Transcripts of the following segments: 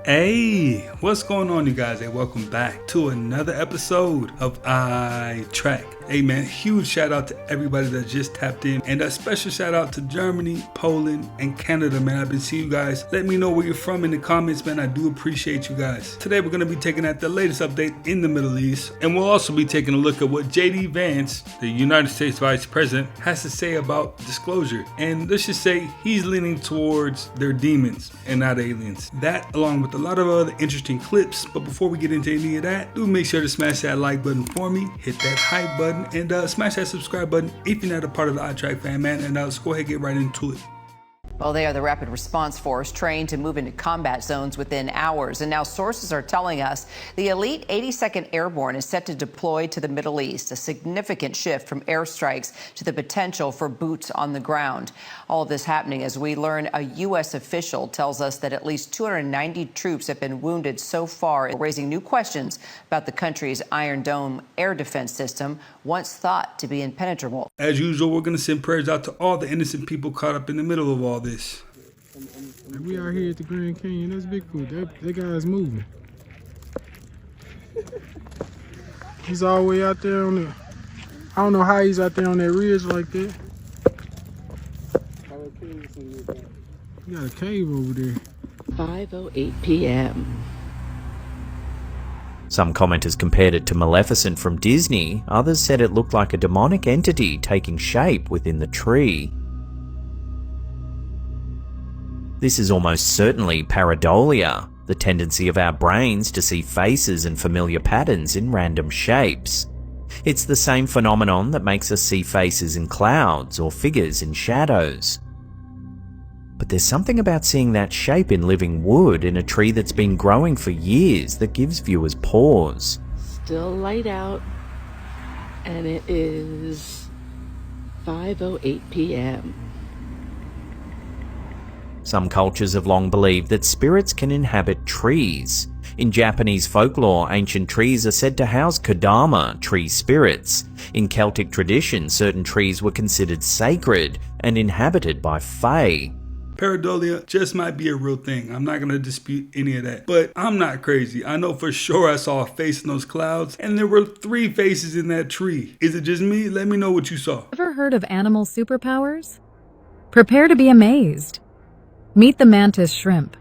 Hey, what's going on, you guys? And welcome back to another episode of I Track. Hey man, huge shout out to everybody that just tapped in, and a special shout out to Germany, Poland, and Canada, man. I've been seeing you guys. Let me know where you're from in the comments, man. I do appreciate you guys. Today we're gonna be taking at the latest update in the Middle East, and we'll also be taking a look at what JD Vance, the United States Vice President, has to say about disclosure. And let's just say he's leaning towards they're demons and not aliens. That, along with a lot of other interesting clips. But before we get into any of that, do make sure to smash that like button for me, hit that hype button, and smash that subscribe button if you're not a part of the iTrack fan, man. And let's go ahead and get right into it. Well, they are the rapid response force trained to move into combat zones within hours. And now sources are telling us the elite 82nd Airborne is set to deploy to the Middle East, a significant shift from airstrikes to the potential for boots on the ground. All of this happening as we learn a U.S. official tells us that at least 290 troops have been wounded so far, raising new questions about the country's Iron Dome air defense system, once thought to be impenetrable. As usual, we're going to send prayers out to all the innocent people caught up in the middle of all this. We out here at the Grand Canyon. That's Bigfoot. That guy's moving. He's all the way out there on the... I don't know how he's out there on that ridge like that. He got a cave over there. 5:08 p.m. Some commenters compared it to Maleficent from Disney. Others said it looked like a demonic entity taking shape within the tree. This is almost certainly pareidolia, the tendency of our brains to see faces and familiar patterns in random shapes. It's the same phenomenon that makes us see faces in clouds or figures in shadows. But there's something about seeing that shape in living wood in a tree that's been growing for years that gives viewers pause. Still light out, and it is 5:08 p.m. Some cultures have long believed that spirits can inhabit trees. In Japanese folklore, ancient trees are said to house Kodama, tree spirits. In Celtic tradition, certain trees were considered sacred and inhabited by fae. Pareidolia just might be a real thing. I'm not going to dispute any of that. But I'm not crazy. I know for sure I saw a face in those clouds, and there were 3 faces in that tree. Is it just me? Let me know what you saw. Ever heard of animal superpowers? Prepare to be amazed. Meet the mantis shrimp.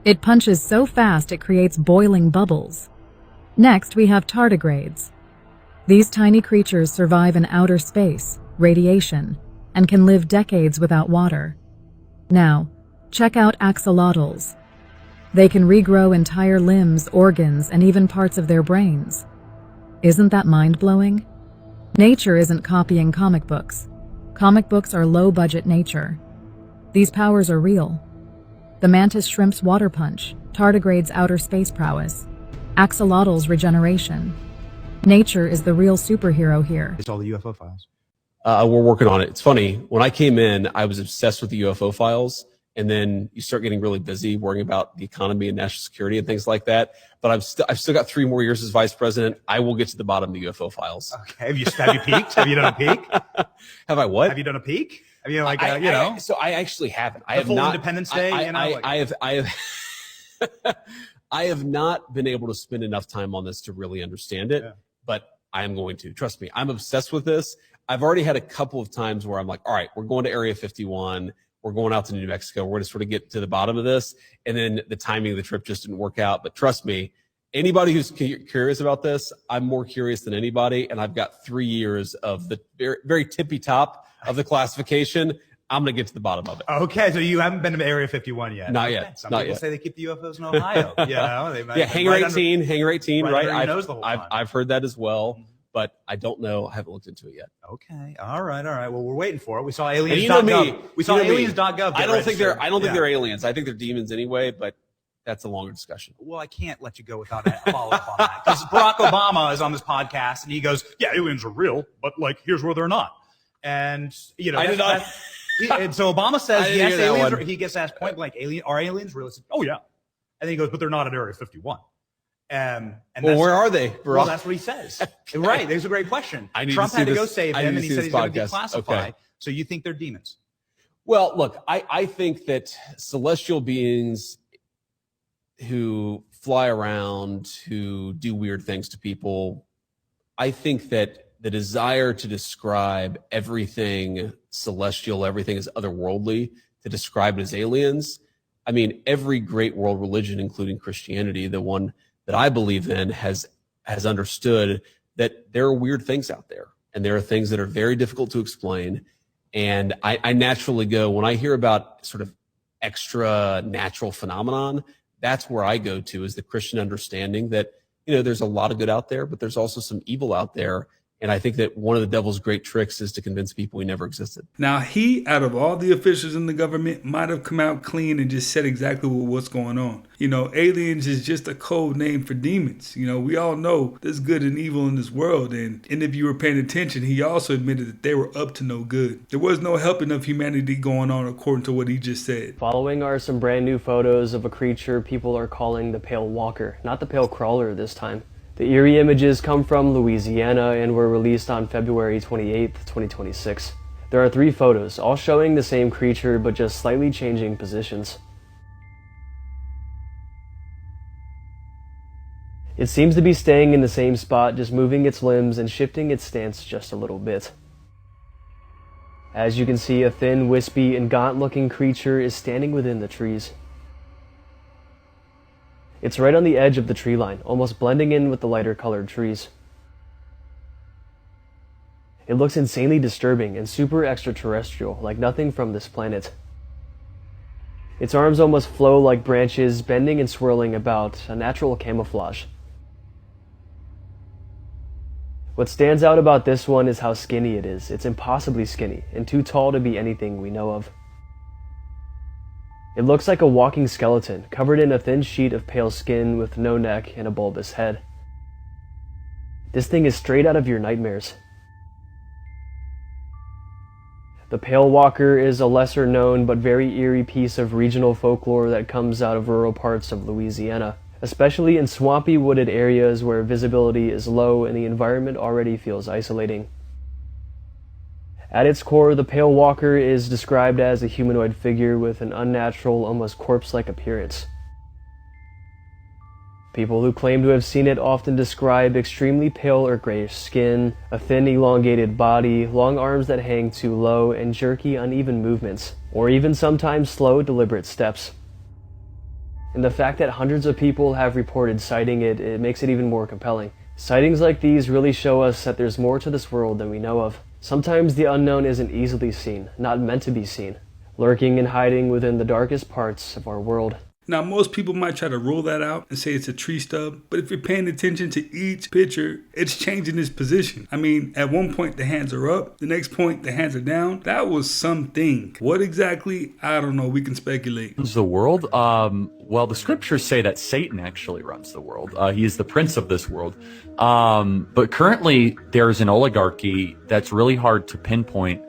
It punches so fast it creates boiling bubbles. Next, we have tardigrades. These tiny creatures survive in outer space, radiation, and can live decades without water. Now, check out axolotls. They can regrow entire limbs, organs, and even parts of their brains. Isn't that mind-blowing? Nature isn't copying comic books. Comic books are low-budget nature. These powers are real. The mantis shrimp's water punch, tardigrade's outer space prowess, axolotl's regeneration. Nature is the real superhero here. It's all the UFO files. We're working on it. It's funny. When I came in, I was obsessed with the UFO files, and then you start getting really busy worrying about the economy and national security and things like that. But I've still got 3 more years as vice president. I will get to the bottom of the UFO files. Okay. Have you peeked? Have you done a peek? Have I what? Have you done a peek? I mean, like, So I actually haven't. I have full not. Independence Day. I have. I have not been able to spend enough time on this to really understand it, but I am going to. Trust me, I'm obsessed with this. I've already had a couple of times where I'm like, all right, we're going to Area 51. We're going out to New Mexico. We're going to sort of get to the bottom of this. And then the timing of the trip just didn't work out. But trust me, anybody who's curious about this, I'm more curious than anybody. And I've got 3 years of the very, very tippy top of the classification. I'm going to get to the bottom of it. Okay, so you haven't been to Area 51 yet? Not yet. Some Not people yet. say they keep the UFOs in Ohio. They might, Hangar 18, Hangar 18, right? I've I've heard that as well, but I don't know. I haven't looked into it yet. Okay, all right. Well, we're waiting for it. We saw aliens.gov. You know me. We saw aliens.gov. I don't think they're aliens. I think they're demons anyway, but that's a longer discussion. Well, I can't let you go without a follow-up on that, because Barack Obama is on this podcast and he goes, "Yeah, aliens are real, but like here's where they're not." And I did not. And so Obama says, yes, aliens he gets asked point blank, are aliens real? Says, oh, yeah. And then he goes, but they're not at Area 51. And well, where are they? Well, that's what he says. Right. There's a great question. Trump had to go save him, and he said he's going to declassify. Okay. So you think they're demons? Well, look, I think that celestial beings who fly around, who do weird things to people. I think that the desire to describe everything celestial, everything as otherworldly, to describe it as aliens. I mean, every great world religion, including Christianity, the one that I believe in, has understood that there are weird things out there, and there are things that are very difficult to explain. And I naturally go, when I hear about sort of extra natural phenomenon, that's where I go to, is the Christian understanding that, there's a lot of good out there, but there's also some evil out there. And I think that one of the devil's great tricks is to convince people he never existed. Now, he, out of all the officials in the government, might have come out clean and just said exactly what's going on. Aliens is just a code name for demons. We all know there's good and evil in this world. And if you were paying attention, he also admitted that they were up to no good. There was no helping of humanity going on, according to what he just said. Following are some brand new photos of a creature people are calling the Pale Walker, not the Pale Crawler this time. The eerie images come from Louisiana and were released on February 28, 2026. There are 3 photos, all showing the same creature but just slightly changing positions. It seems to be staying in the same spot, just moving its limbs and shifting its stance just a little bit. As you can see, a thin, wispy, and gaunt-looking creature is standing within the trees. It's right on the edge of the tree line, almost blending in with the lighter colored trees. It looks insanely disturbing and super extraterrestrial, like nothing from this planet. Its arms almost flow like branches, bending and swirling about, a natural camouflage. What stands out about this one is how skinny it is. It's impossibly skinny, and too tall to be anything we know of. It looks like a walking skeleton, covered in a thin sheet of pale skin with no neck and a bulbous head. This thing is straight out of your nightmares. The Pale Walker is a lesser known but very eerie piece of regional folklore that comes out of rural parts of Louisiana, especially in swampy wooded areas where visibility is low and the environment already feels isolating. At its core, the Pale Walker is described as a humanoid figure with an unnatural, almost corpse-like appearance. People who claim to have seen it often describe extremely pale or grayish skin, a thin, elongated body, long arms that hang too low, and jerky, uneven movements, or even sometimes slow, deliberate steps. And the fact that hundreds of people have reported sighting it makes it even more compelling. Sightings like these really show us that there's more to this world than we know of. Sometimes the unknown isn't easily seen, not meant to be seen, lurking and hiding within the darkest parts of our world. Now, most people might try to rule that out and say it's a tree stub, but if you're paying attention to each picture, it's changing its position. I mean, at one point the hands are up, the next point the hands are down. That was something. What exactly? I don't know. We can speculate. The world? Well, the scriptures say that Satan actually runs the world. He is the prince of this world. But currently there's an oligarchy that's really hard to pinpoint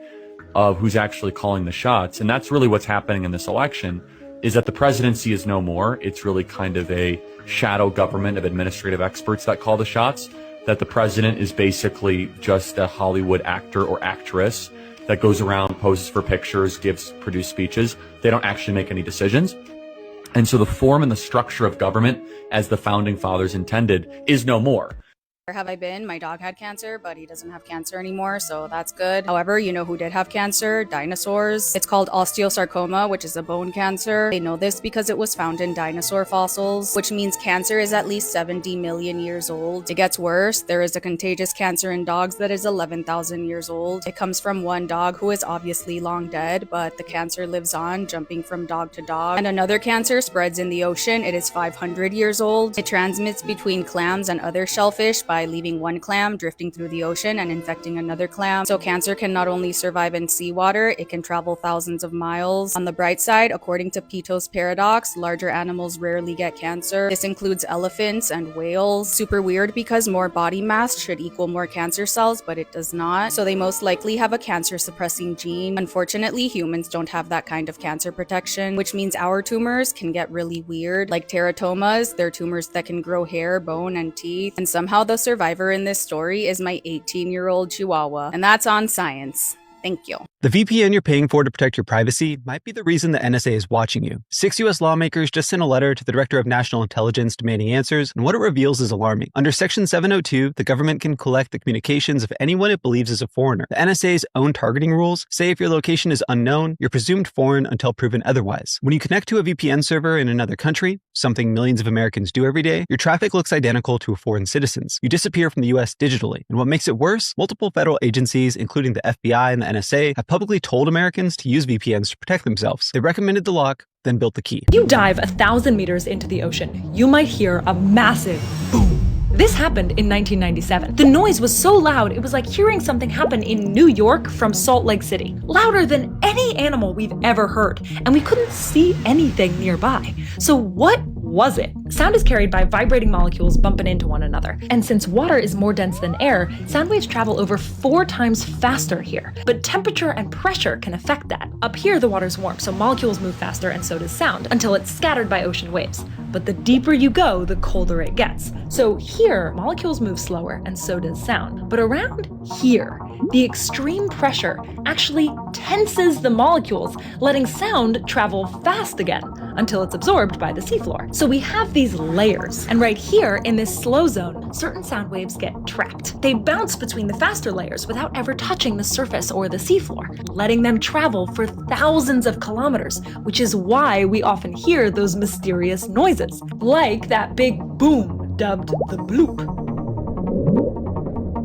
of who's actually calling the shots. And that's really what's happening in this election, is that the presidency is no more. It's really kind of a shadow government of administrative experts that call the shots, that the president is basically just a Hollywood actor or actress that goes around, poses for pictures, produce speeches. They don't actually make any decisions. And so the form and the structure of government, as the founding fathers intended, is no more. Where have I been? My dog had cancer, but he doesn't have cancer anymore, so that's good. However, you know who did have cancer? Dinosaurs. It's called osteosarcoma, which is a bone cancer. They know this because it was found in dinosaur fossils, which means cancer is at least 70 million years old. It gets worse. There is a contagious cancer in dogs that is 11,000 years old. It comes from one dog who is obviously long dead, but the cancer lives on, jumping from dog to dog. And another cancer spreads in the ocean. It is 500 years old. It transmits between clams and other shellfish by leaving one clam drifting through the ocean and infecting another clam. So cancer can not only survive in seawater, it can travel thousands of miles. On the bright side, according to Peto's paradox, larger animals rarely get cancer. This includes elephants and whales. Super weird because more body mass should equal more cancer cells, but it does not. So they most likely have a cancer suppressing gene. Unfortunately, humans don't have that kind of cancer protection, which means our tumors can get really weird. Like teratomas, they're tumors that can grow hair, bone, and teeth. And somehow the survivor in this story is my 18-year-old Chihuahua. And that's on science. Thank you. The VPN you're paying for to protect your privacy might be the reason the NSA is watching you. 6 U.S. lawmakers just sent a letter to the Director of National Intelligence demanding answers, and what it reveals is alarming. Under Section 702, the government can collect the communications of anyone it believes is a foreigner. The NSA's own targeting rules say if your location is unknown, you're presumed foreign until proven otherwise. When you connect to a VPN server in another country, something millions of Americans do every day, your traffic looks identical to a foreign citizen's. You disappear from the U.S. digitally. And what makes it worse, multiple federal agencies, including the FBI and the NSA, have publicly told Americans to use VPNs to protect themselves. They recommended the lock, then built the key. You dive 1,000 meters into the ocean, you might hear a massive boom. This happened in 1997. The noise was so loud, it was like hearing something happen in New York from Salt Lake City. Louder than any animal we've ever heard, and we couldn't see anything nearby. So what was it? Sound is carried by vibrating molecules bumping into one another. And since water is more dense than air, sound waves travel over 4 times faster here. But temperature and pressure can affect that. Up here, the water's warm, so molecules move faster and so does sound, until it's scattered by ocean waves. But the deeper you go, the colder it gets. So here, molecules move slower and so does sound. But around here, the extreme pressure actually tenses the molecules, letting sound travel fast again until it's absorbed by the seafloor. So we have these layers, and right here in this slow zone, certain sound waves get trapped. They bounce between the faster layers without ever touching the surface or the seafloor, letting them travel for thousands of kilometers, which is why we often hear those mysterious noises, like that big boom dubbed the bloop.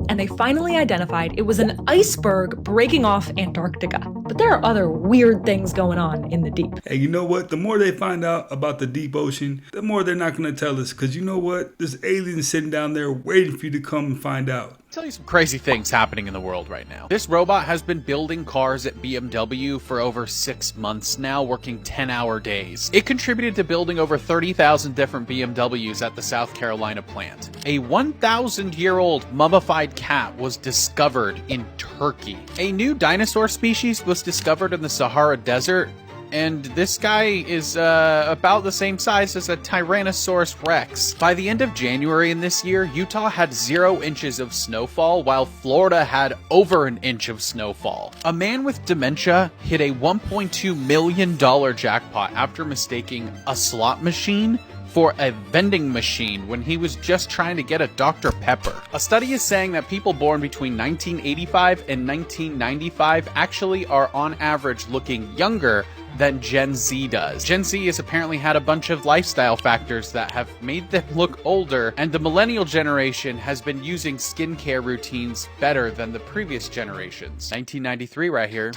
And they finally identified it was an iceberg breaking off Antarctica. But there are other weird things going on in the deep. Hey, you know what? The more they find out about the deep ocean, the more they're not going to tell us. Because you know what? There's aliens sitting down there waiting for you to come and find out. Tell you some crazy things happening in the world right now. This robot has been building cars at BMW for over 6 months now, working 10-hour days. It contributed to building over 30,000 different BMWs at the South Carolina plant. A 1,000-year-old mummified cat was discovered in Turkey. A new dinosaur species was discovered in the Sahara Desert, and this guy is about the same size as a Tyrannosaurus Rex. By the end of January in this year, Utah had 0 inches of snowfall, while Florida had over an inch of snowfall. A man with dementia hit a $1.2 million jackpot after mistaking a slot machine for a vending machine when he was just trying to get a Dr. Pepper. A study is saying that people born between 1985 and 1995 actually are on average looking younger than Gen Z does. Gen Z has apparently had a bunch of lifestyle factors that have made them look older, and the millennial generation has been using skincare routines better than the previous generations. 1993 right here.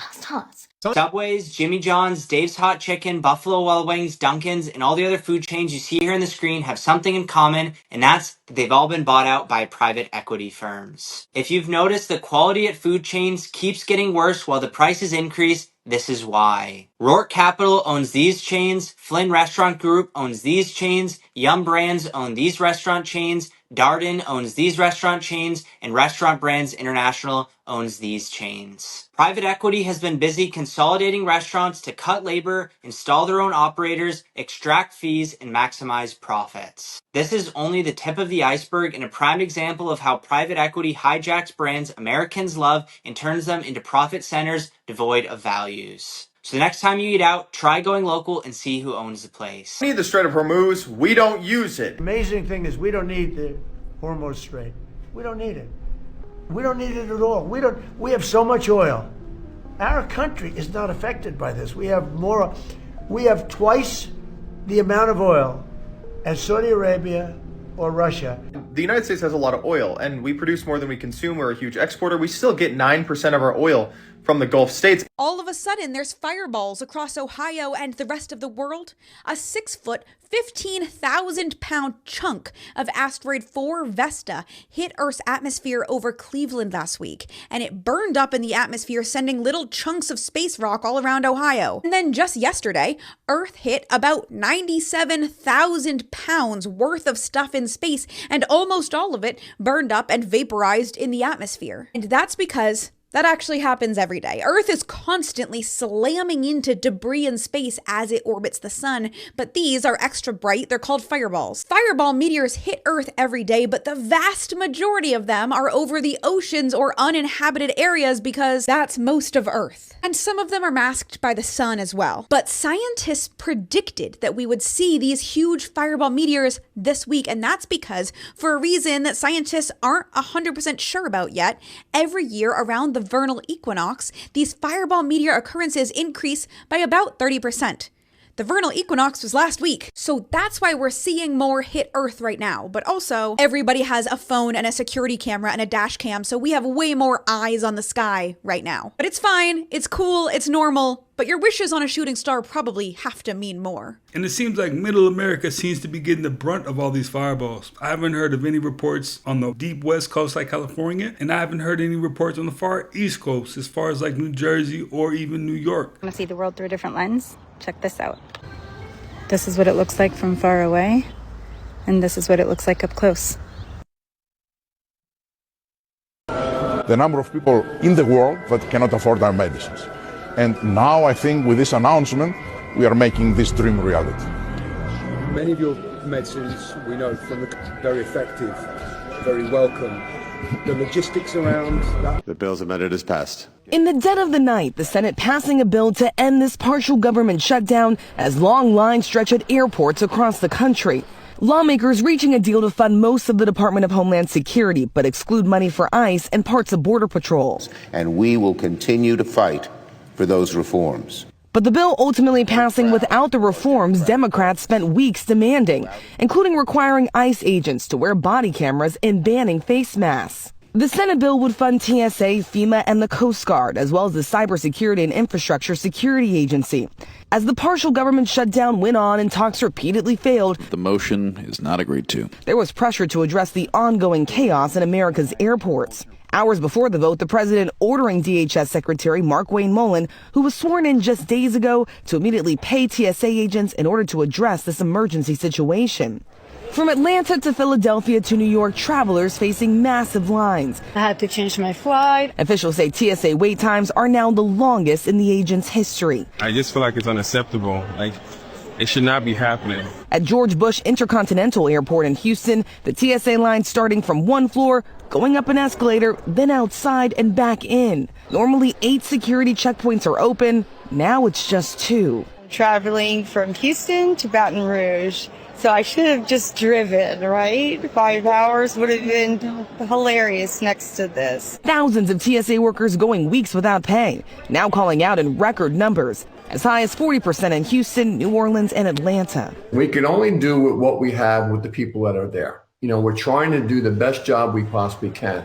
Subway's, Jimmy John's, Dave's Hot Chicken, Buffalo Wild Wings, Dunkin's, and all the other food chains you see here on the screen have something in common, and that's that they've all been bought out by private equity firms. If you've noticed, the quality at food chains keeps getting worse while the prices increase. This is why. Rourke Capital owns these chains, Flynn Restaurant Group owns these chains, Yum Brands own these restaurant chains, Darden owns these restaurant chains, and Restaurant Brands International owns these chains. Private equity has been busy consolidating restaurants to cut labor, install their own operators, extract fees, and maximize profits. This is only the tip of the iceberg and a prime example of how private equity hijacks brands Americans love and turns them into profit centers devoid of values. So the next time you eat out, try going local and see who owns the place. We need the Strait of Hormuz. We don't use it. Amazing thing is we don't need the Hormuz Strait. We don't need it. We don't need it at all. We have so much oil. Our country is not affected by this. We have twice the amount of oil as Saudi Arabia or Russia. The United States has a lot of oil, and we produce more than we consume. We're a huge exporter. We still get 9% of our oil from the Gulf states. All of a sudden, there's fireballs across Ohio and the rest of the world. A 6-foot, 15,000-pound chunk of asteroid 4 Vesta hit Earth's atmosphere over Cleveland last week, and it burned up in the atmosphere, sending little chunks of space rock all around Ohio. And then just yesterday, Earth hit about 97,000 pounds worth of stuff in space, and almost all of it burned up and vaporized in the atmosphere. And that's because That actually happens every day. Earth is constantly slamming into debris in space as it orbits the sun, but these are extra bright. They're called fireballs. Fireball meteors hit Earth every day, but the vast majority of them are over the oceans or uninhabited areas because that's most of Earth. And some of them are masked by the sun as well. But scientists predicted that we would see these huge fireball meteors this week, and that's because, for a reason that scientists aren't 100% sure about yet, every year around the vernal equinox, these fireball meteor occurrences increase by about 30%. The vernal equinox was last week, so that's why we're seeing more hit Earth right now. But also, everybody has a phone and a security camera and a dash cam, so we have way more eyes on the sky right now. But it's fine, it's cool, it's normal, but your wishes on a shooting star probably have to mean more. And it seems like middle America seems to be getting the brunt of all these fireballs. I haven't heard of any reports on the deep west coast like California, and I haven't heard any reports on the far east coast as far as like New Jersey or even New York. Want to see the world through a different lens? Check this out. This is what it looks like from far away, and this is what it looks like up close. The number of people in the world that cannot afford our medicines. And now I think with this announcement, we are making this dream reality. Many of your medicines, we know from the very effective, very welcome. The logistics around that. The bill's amended is passed. In the dead of the night, the Senate passing a bill to end this partial government shutdown as long lines stretch at airports across the country. Lawmakers reaching a deal to fund most of the Department of Homeland Security, but exclude money for ICE and parts of Border Patrol. And we will continue to fight for those reforms. But the bill ultimately passing without the reforms Democrats spent weeks demanding, including requiring ICE agents to wear body cameras and banning face masks. The Senate bill would fund TSA, FEMA, and the Coast Guard, as well as the Cybersecurity and Infrastructure Security Agency. As the partial government shutdown went on and talks repeatedly failed, the motion is not agreed to. There was pressure to address the ongoing chaos in America's airports. Hours before the vote, the president ordering DHS Secretary Mark Wayne Mullen, who was sworn in just days ago, to immediately pay TSA agents in order to address this emergency situation. From Atlanta to Philadelphia to New York, travelers facing massive lines. I had to change my flight. Officials say TSA wait times are now the longest in the agent's history. I just feel like it's unacceptable. Like, it should not be happening. At George Bush Intercontinental Airport in Houston, the TSA line starting from one floor, going up an escalator, then outside and back in. Normally 8 security checkpoints are open. Now it's just 2. Traveling from Houston to Baton Rouge. So I should have just driven, right? 5 hours would have been hilarious next to this. Thousands of TSA workers going weeks without pay, now calling out in record numbers, as high as 40% in Houston, New Orleans, and Atlanta. We can only do with what we have with the people that are there. You know, we're trying to do the best job we possibly can.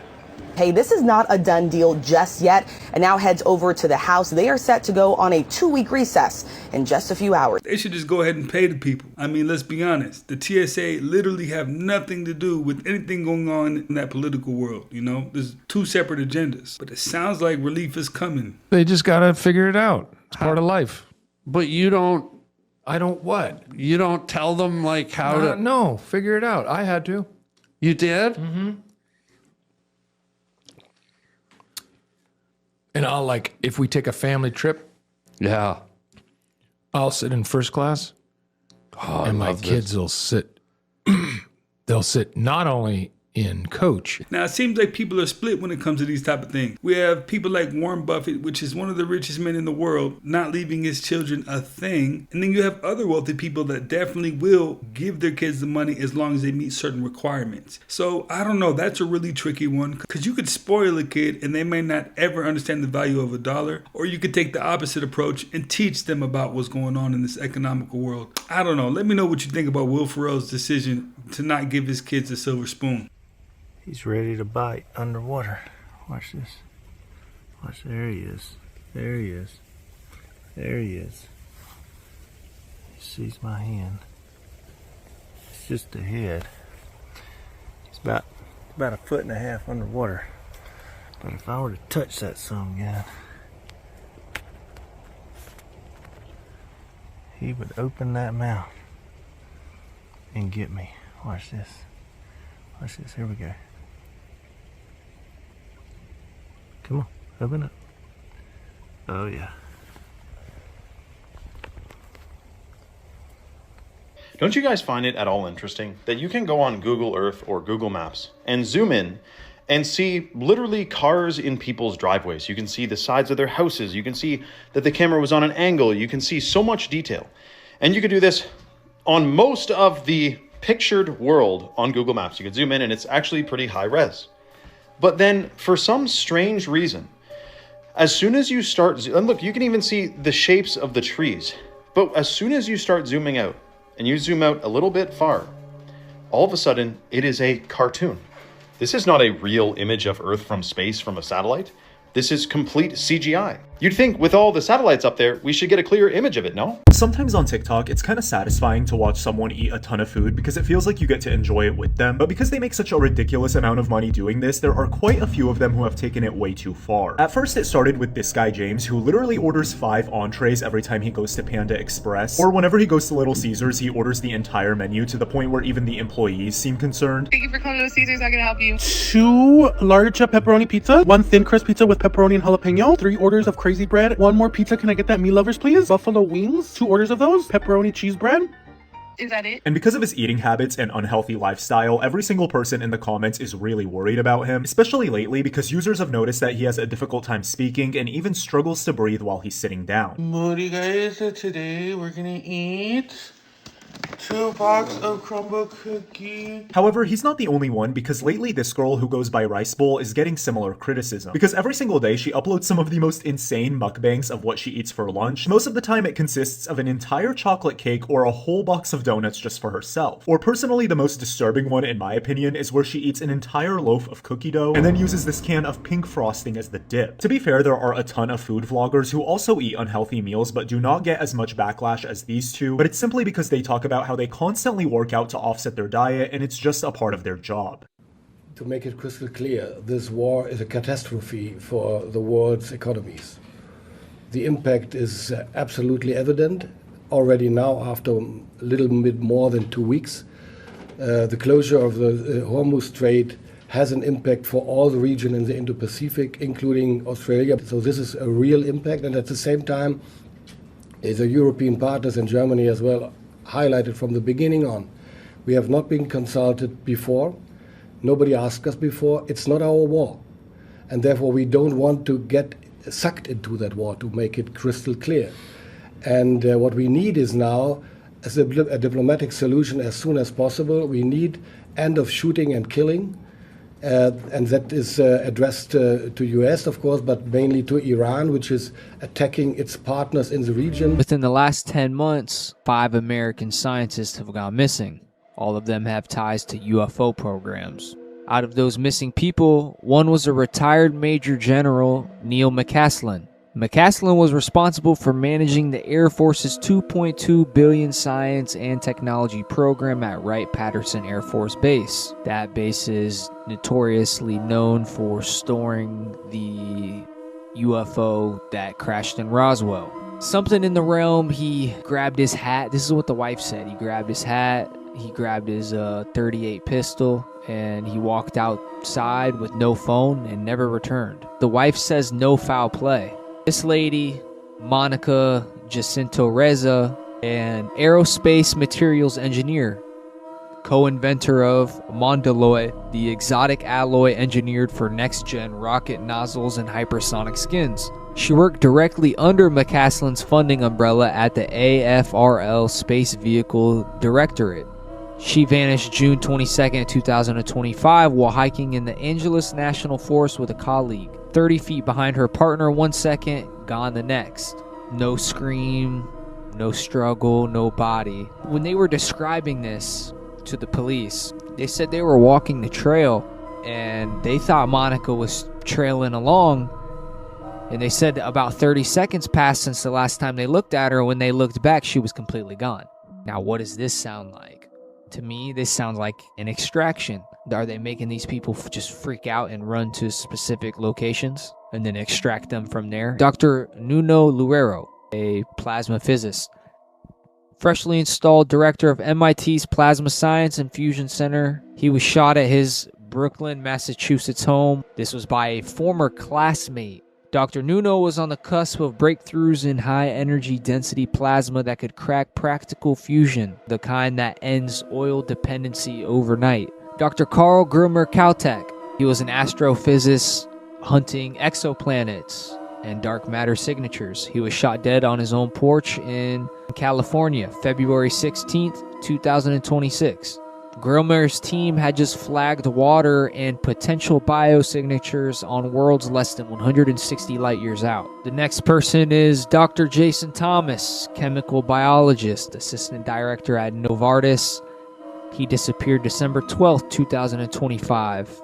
Hey, this is not a done deal just yet, and now heads over to the House. They are set to go on a 2-week recess in just a few hours. They should just go ahead and pay the people. I mean, let's be honest. The TSA literally have nothing to do with anything going on in that political world, you know? There's 2 separate agendas. But it sounds like relief is coming. They just got to figure it out. It's part of life. But you don't... I don't what? You don't tell them, like, how to... No, figure it out. I had to. You did? Mm-hmm. And I'll, like, if we take a family trip, yeah, I'll sit in first class, and my kids will sit, they'll sit not only in coach. Now, it seems like people are split when it comes to these type of things. We have people like Warren Buffett, which is one of the richest men in the world, not leaving his children a thing. And then you have other wealthy people that definitely will give their kids the money as long as they meet certain requirements. So I don't know, that's a really tricky one, because you could spoil a kid and they may not ever understand the value of $1, or you could take the opposite approach and teach them about what's going on in this economical world. I don't know. Let me know what you think about Will Ferrell's decision to not give his kids a silver spoon. He's ready to bite underwater. Watch this. Watch, there he is. There he is. There he is. He sees my hand. It's just the head. He's about 1.5 foot underwater. But if I were to touch that son guy, he would open that mouth and get me. Watch this. Watch this. Here we go. Come on. Open it. Oh yeah. Don't you guys find it at all interesting that you can go on Google Earth or Google Maps and zoom in and see literally cars in people's driveways? You can see the sides of their houses. You can see that the camera was on an angle. You can see so much detail. And you can do this on most of the pictured world on Google Maps. You can zoom in and it's actually pretty high res. But then for some strange reason, as soon as you start, and look, you can even see the shapes of the trees. But as soon as you start zooming out, and you zoom out a little bit far, all of a sudden it is a cartoon. This is not a real image of Earth from space from a satellite. This is complete CGI. You'd think with all the satellites up there, we should get a clear image of it, no? Sometimes on TikTok, it's kind of satisfying to watch someone eat a ton of food because it feels like you get to enjoy it with them. But because they make such a ridiculous amount of money doing this, there are quite a few of them who have taken it way too far. At first, it started with this guy, James, who literally orders 5 entrees every time he goes to Panda Express. Or whenever he goes to Little Caesars, he orders the entire menu to the point where even the employees seem concerned. Thank you for calling Little Caesars. How can I help you? 2 large pepperoni pizza, 1 thin crust pizza with pepperoni and jalapeno, 3 orders of crazy bread, 1 more pizza. Can I get that, meat lovers, please? Buffalo wings, 2 orders of those, pepperoni cheese bread. Is that it? And because of his eating habits and unhealthy lifestyle, every single person in the comments is really worried about him, especially lately because users have noticed that he has a difficult time speaking and even struggles to breathe while he's sitting down. Moody guys, so today we're gonna eat 2 boxes of crumble cookie. However, he's not the only one because lately this girl who goes by Rice Bowl is getting similar criticism. Because every single day she uploads some of the most insane mukbangs of what she eats for lunch. Most of the time it consists of an entire chocolate cake or a whole box of donuts just for herself. Or personally, the most disturbing one in my opinion is where she eats an entire loaf of cookie dough and then uses this can of pink frosting as the dip. To be fair, there are a ton of food vloggers who also eat unhealthy meals but do not get as much backlash as these two, but it's simply because they talk about how they constantly work out to offset their diet and it's just a part of their job. To make it crystal clear, this war is a catastrophe for the world's economies. The impact is absolutely evident already now after a little bit more than 2 weeks. The closure of the Hormuz Strait has an impact for all the region in the Indo-Pacific, including Australia. So this is a real impact, and at the same time, the European partners and Germany as well highlighted from the beginning on. We have not been consulted before. Nobody asked us before. It's not our war. And therefore, we don't want to get sucked into that war, to make it crystal clear. And what we need is now a diplomatic solution as soon as possible. We need end of shooting and killing. And that is addressed to US, of course, but mainly to Iran, which is attacking its partners in the region. Within the last 10 months, 5 American scientists have gone missing. All of them have ties to UFO programs. Out of those missing people, one was a retired Major General, Neil McCaslin. McCaslin was responsible for managing the Air Force's $2.2 billion science and technology program at Wright-Patterson Air Force Base. That base is notoriously known for storing the UFO that crashed in Roswell. Something in the realm, he grabbed his hat. This is what the wife said. He grabbed his hat, he grabbed his .38 pistol, and he walked outside with no phone and never returned. The wife says no foul play. This lady, Monica Jacinto Reza, an aerospace materials engineer, co-inventor of Mondaloy, the exotic alloy engineered for next-gen rocket nozzles and hypersonic skins. She worked directly under McCaslin's funding umbrella at the AFRL Space Vehicle Directorate. She vanished June 22nd, 2025 while hiking in the Angeles National Forest with a colleague. 30 feet behind her partner 1 second, gone the next. No scream, no struggle, no body. When they were describing this to the police, they said they were walking the trail and they thought Monica was trailing along, and they said about 30 seconds passed since the last time they looked at her. When they looked back, she was completely gone. Now, what does this sound like? To me, this sounds like an extraction. Are they making these people just freak out and run to specific locations and then extract them from there? Dr. Nuno Loureiro, a plasma physicist, freshly installed director of MIT's Plasma Science and Fusion Center. He was shot at his Brooklyn, Massachusetts home. This was by a former classmate Dr. Nuno was on the cusp of breakthroughs in high energy density plasma that could crack practical fusion, the kind that ends oil dependency overnight. Dr. Carl Gilmer Caltech, he was an astrophysicist hunting exoplanets and dark matter signatures. He was shot dead on his own porch in California, February 16th, 2026. Grilmer's team had just flagged water and potential biosignatures on worlds less than 160 light years out. The next person is Dr. Jason Thomas, chemical biologist, assistant director at Novartis. He disappeared December 12th, 2025.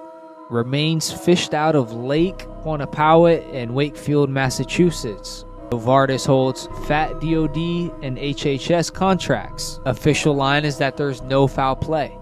Remains fished out of Lake Quannapowitt in Wakefield, Massachusetts. Novartis holds FAT DoD and HHS contracts. Official line is that there's no foul play.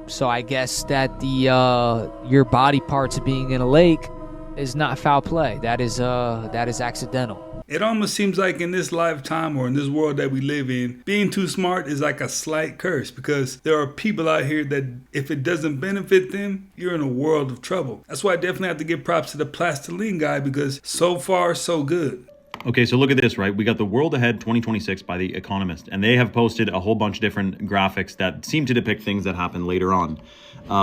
So I guess that the your body parts being in a lake is not foul play. That is accidental. It almost seems like in this lifetime or in this world that we live in, being too smart is like a slight curse, because there are people out here that if it doesn't benefit them, you're in a world of trouble. That's why I definitely have to give props to the plastiline guy, because so far so good. Okay, so look at this, right? We got the World Ahead 2026 by The Economist, and they have posted a whole bunch of different graphics that seem to depict things that happen later on.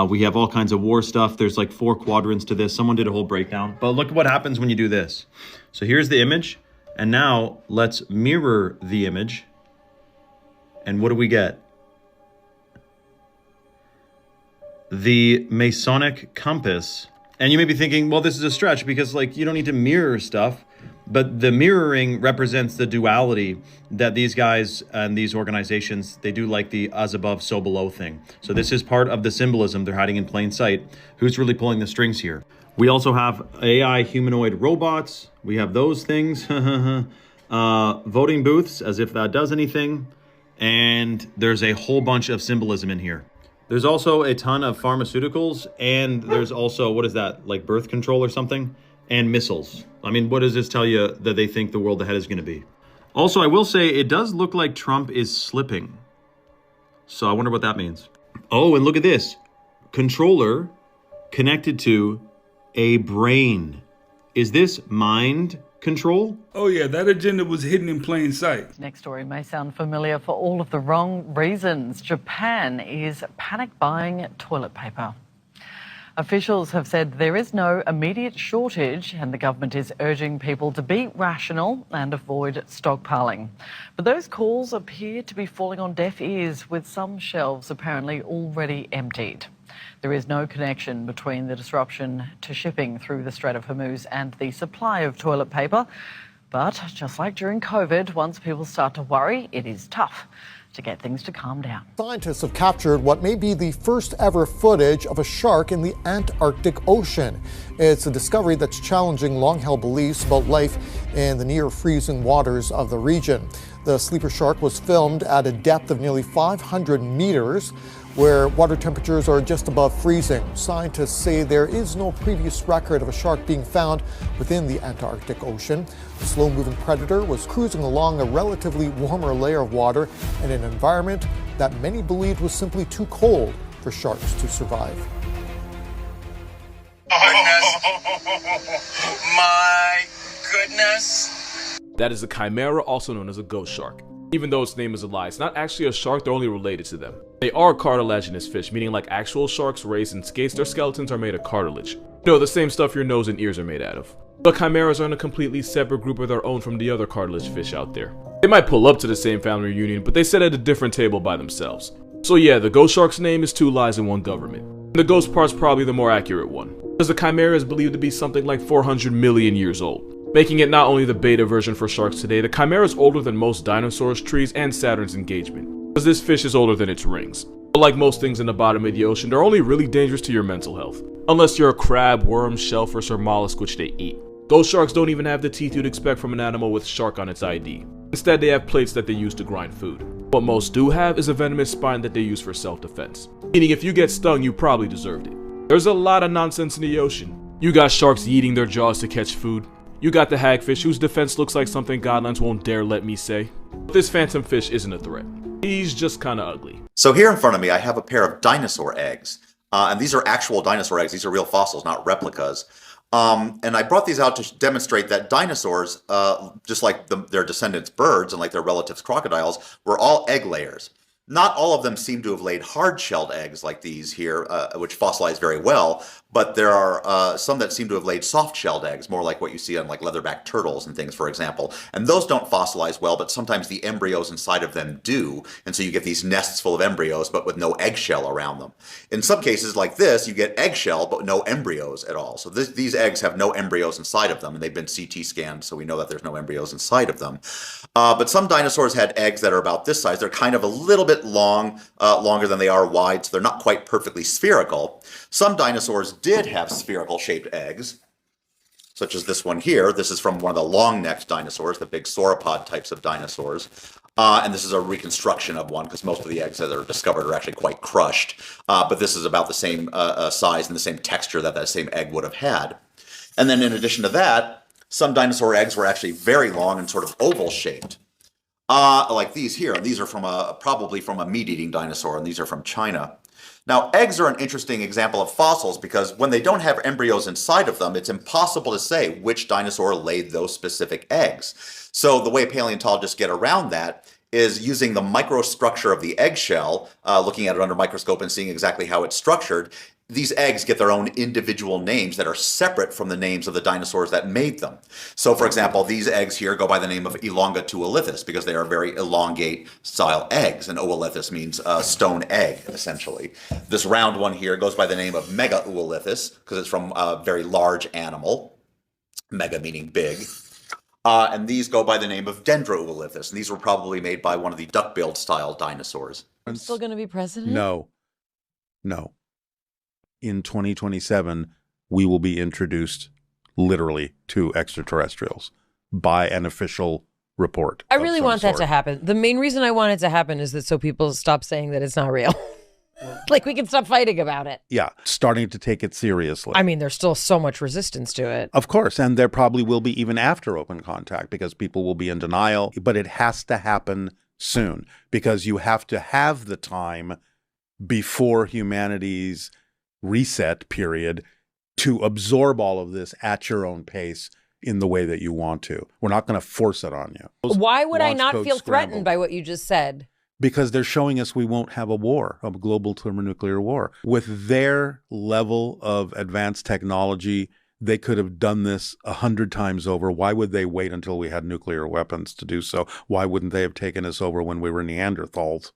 We have all kinds of war stuff. There's like 4 quadrants to this. Someone did a whole breakdown. But look at what happens when you do this. So here's the image, and now let's mirror the image. And what do we get? The Masonic compass. And you may be thinking, well, this is a stretch because like you don't need to mirror stuff. But the mirroring represents the duality that these guys and these organizations, they do like the as above, so below thing. So this is part of the symbolism they're hiding in plain sight. Who's really pulling the strings here? We also have AI humanoid robots. We have those things. Voting booths, as if that does anything. And there's a whole bunch of symbolism in here. There's also a ton of pharmaceuticals. And there's also, what is that? Like birth control or something? And missiles. I mean, what does this tell you that they think the world ahead is going to be? Also, I will say it does look like Trump is slipping. So I wonder what that means. Oh, and look at this. Controller connected to a brain. Is this mind control? Oh yeah, that agenda was hidden in plain sight. Next story may sound familiar for all of the wrong reasons. Japan is panic buying toilet paper. Officials have said there is no immediate shortage and the government is urging people to be rational and avoid stockpiling. But those calls appear to be falling on deaf ears, with some shelves apparently already emptied. There is no connection between the disruption to shipping through the Strait of Hormuz and the supply of toilet paper. But just like during COVID, once people start to worry, it is tough to get things to calm down. Scientists have captured what may be the first ever footage of a shark in the Antarctic Ocean. It's a discovery that's challenging long-held beliefs about life in the near-freezing waters of the region. The sleeper shark was filmed at a depth of nearly 500 meters, where water temperatures are just above freezing. Scientists say there is no previous record of a shark being found within the Antarctic Ocean. The slow-moving predator was cruising along a relatively warmer layer of water in an environment that many believed was simply too cold for sharks to survive. My goodness. That is a chimera, also known as a ghost shark. Even though its name is a lie, it's not actually a shark, they're only related to them. They are cartilaginous fish, meaning like actual sharks raised in skates, their skeletons are made of cartilage. You know, the same stuff your nose and ears are made out of. But chimeras are in a completely separate group of their own from the other cartilage fish out there. They might pull up to the same family reunion, but they sit at a different table by themselves. So yeah, the ghost shark's name is 2 lies in one government. The ghost part's probably the more accurate one, because the chimera is believed to be something like 400 million years old. Making it not only the beta version for sharks today, the chimera is older than most dinosaurs, trees, and Saturn's engagement, because this fish is older than its rings. But like most things in the bottom of the ocean, they're only really dangerous to your mental health, unless you're a crab, worm, shellfish, or mollusk, which they eat. Ghost sharks don't even have the teeth you'd expect from an animal with shark on its ID. Instead, they have plates that they use to grind food. What most do have is a venomous spine that they use for self-defense, meaning if you get stung, you probably deserved it. There's a lot of nonsense in the ocean. You got sharks eating their jaws to catch food. You got the hagfish, whose defense looks like something Godlands won't dare let me say. But this phantom fish isn't a threat. He's just kinda ugly. So here in front of me, I have a pair of dinosaur eggs. And these are actual dinosaur eggs. These are real fossils, not replicas. And I brought these out to demonstrate that dinosaurs, just like their descendants birds and like their relatives crocodiles, were all egg layers. Not all of them seem to have laid hard-shelled eggs like these here, which fossilize very well, but there are some that seem to have laid soft-shelled eggs, more like what you see on like leatherback turtles and things, for example. And those don't fossilize well, but sometimes the embryos inside of them do, and so you get these nests full of embryos, but with no eggshell around them. In some cases like this, you get eggshell, but no embryos at all. So these eggs have no embryos inside of them, and they've been CT scanned, so we know that there's no embryos inside of them. But some dinosaurs had eggs that are about this size. They're kind of a little bit long, longer than they are wide, so they're not quite perfectly spherical. Some dinosaurs did have spherical shaped eggs, such as this one here. This is from one of the long-necked dinosaurs, the big sauropod types of dinosaurs. And this is a reconstruction of one, because most of the eggs that are discovered are actually quite crushed. But this is about the same size and the same texture that that same egg would have had. And then in addition to that, some dinosaur eggs were actually very long and sort of oval shaped. Like these here. And these are from probably from a meat-eating dinosaur, and these are from China. Now, eggs are an interesting example of fossils because when they don't have embryos inside of them, it's impossible to say which dinosaur laid those specific eggs. So the way paleontologists get around that is using the microstructure of the eggshell, looking at it under a microscope and seeing exactly how it's structured. These eggs get their own individual names that are separate from the names of the dinosaurs that made them. So, for example, these eggs here go by the name of Elongatuolithus because they are very elongate style eggs, and Oolithus means stone egg, essentially. This round one here goes by the name of Megaoolithus because it's from a very large animal, mega meaning big. And these go by the name of Dendroolithus, and these were probably made by one of the duck-billed style dinosaurs. I'm still going to be president? No. In 2027, we will be introduced literally to extraterrestrials by an official report. I really want that to happen. The main reason I want it to happen is that so people stop saying that it's not real. Like we can stop fighting about it. Yeah, starting to take it seriously. I mean, there's still so much resistance to it. Of course, and there probably will be even after open contact because people will be in denial, but it has to happen soon because you have to have the time before humanity's reset period to absorb all of this at your own pace in the way that you want to. We're not going to force it on you. Why would I not feel threatened by what you just said? Because they're showing us we won't have a war, a global thermonuclear war. With their level of advanced technology, they could have done this 100 times over. Why would they wait until we had nuclear weapons to do so? Why wouldn't they have taken us over when we were Neanderthals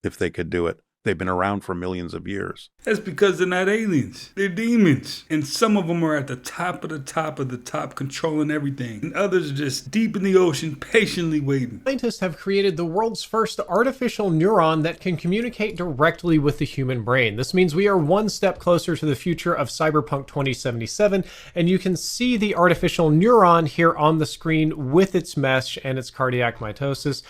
if they could do it? They've been around for millions of years. That's because they're not aliens. They're demons. And some of them are at the top of the top of the top, controlling everything. And others are just deep in the ocean, patiently waiting. Scientists have created the world's first artificial neuron that can communicate directly with the human brain. This means we are one step closer to the future of Cyberpunk 2077, and you can see the artificial neuron here on the screen with its mesh and its cardiac mitosis.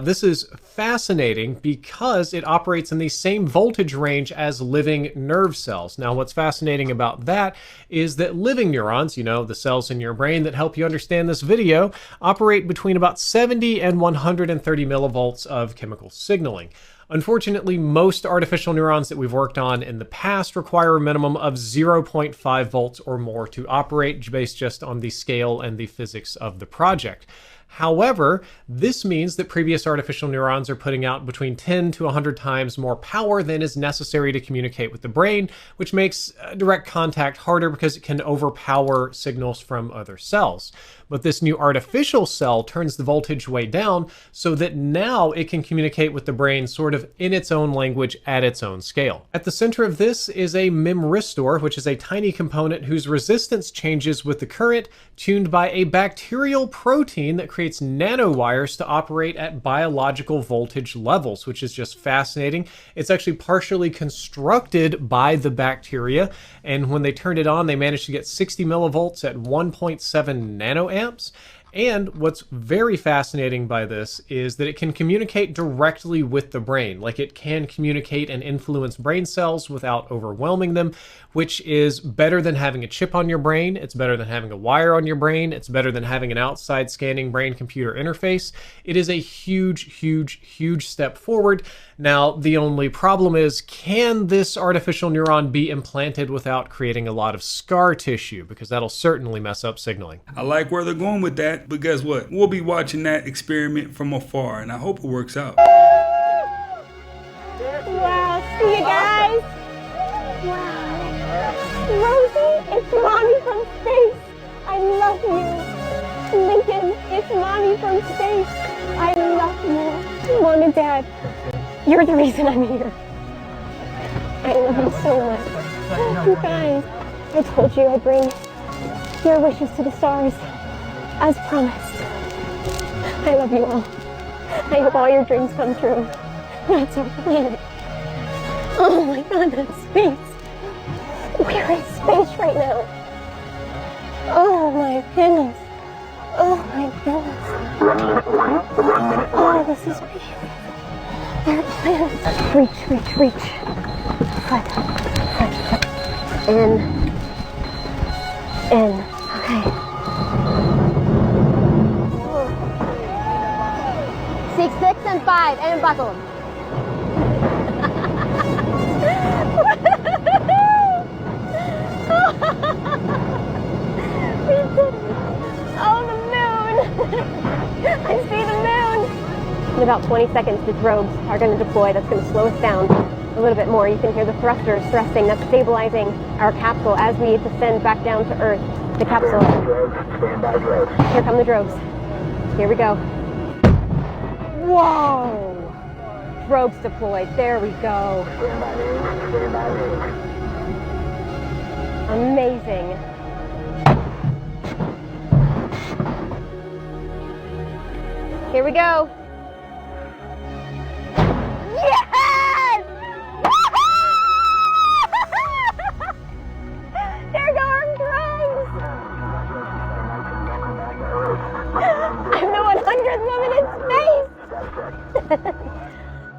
This is fascinating because it operates in the same voltage range as living nerve cells. Now, what's fascinating about that is that living neurons, you know, the cells in your brain that help you understand this video, operate between about 70 and 130 millivolts of chemical signaling. Unfortunately, most artificial neurons that we've worked on in the past require a minimum of 0.5 volts or more to operate, based just on the scale and the physics of the project. However, this means that previous artificial neurons are putting out between 10 to 100 times more power than is necessary to communicate with the brain, which makes direct contact harder because it can overpower signals from other cells. But this new artificial cell turns the voltage way down so that now it can communicate with the brain sort of in its own language at its own scale. At the center of this is a memristor, which is a tiny component whose resistance changes with the current, tuned by a bacterial protein that creates nanowires to operate at biological voltage levels, which is just fascinating. It's actually partially constructed by the bacteria, and when they turned it on, they managed to get 60 millivolts at 1.7 nanoamps. And what's very fascinating by this is that it can communicate directly with the brain. Like, it can communicate and influence brain cells without overwhelming them, which is better than having a chip on your brain. It's better than having a wire on your brain. It's better than having an outside scanning brain-computer interface. It is a huge, huge, huge step forward. Now, the only problem is, can this artificial neuron be implanted without creating a lot of scar tissue? Because that'll certainly mess up signaling. I like where they're going with that, but guess what? We'll be watching that experiment from afar, and I hope it works out. Wow, see you guys. Wow. Rosie, it's Mommy from space. I love you. Lincoln, it's Mommy from space. I love you. Mom and Dad, you're the reason I'm here. I love you so much. You guys, I told you I'd bring your wishes to the stars, as promised. I love you all. I hope all your dreams come true. That's our planet. Oh my God, that's space. We're in space right now. Oh my goodness. Oh my goodness. Oh, this is beautiful. Our planet. Reach, reach, reach. Foot, foot, foot. In. Okay. 6, 6, and 5, and buckle. We did it. Oh, the moon. I see the moon. In about 20 seconds, the drogues are going to deploy. That's going to slow us down a little bit more. You can hear the thrusters thrusting. That's stabilizing our capsule as we descend back down to Earth. The capsule. Here come the drogues. Here we go. Whoa! Drogues deployed. There we go. Amazing. Here we go. Yes! There go our drones! I'm the 100th woman in space!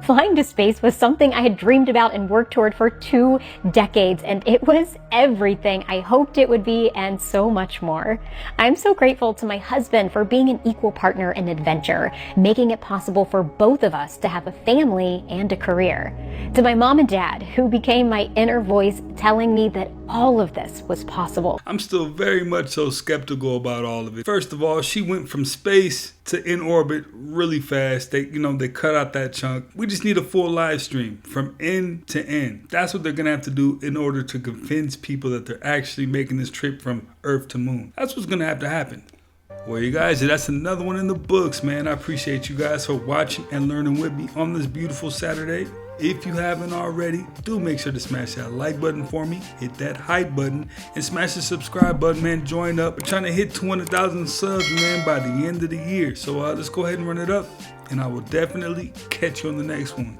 Flying to space was something I had dreamed about and worked toward for 2 decades, and it was everything I hoped it would be and so much more. I'm so grateful to my husband for being an equal partner in adventure, making it possible for both of us to have a family and a career. To my mom and dad, who became my inner voice telling me that all of this was possible. I'm still very much so skeptical about all of it. First of all, she went from space to in orbit really fast. They cut out that chunk. We just need a full live stream from end to end. That's what they're gonna have to do in order to convince people that they're actually making this trip from Earth to Moon. That's what's gonna have to happen. Well, you guys, that's another one in the books, man. I appreciate you guys for watching and learning with me on this beautiful Saturday. If you haven't already, do make sure to smash that like button for me, hit that hype button, and smash the subscribe button, man. Join up. We're trying to hit 200,000 subs, man, by the end of the year. So let's go ahead and run it up, and I will definitely catch you on the next one.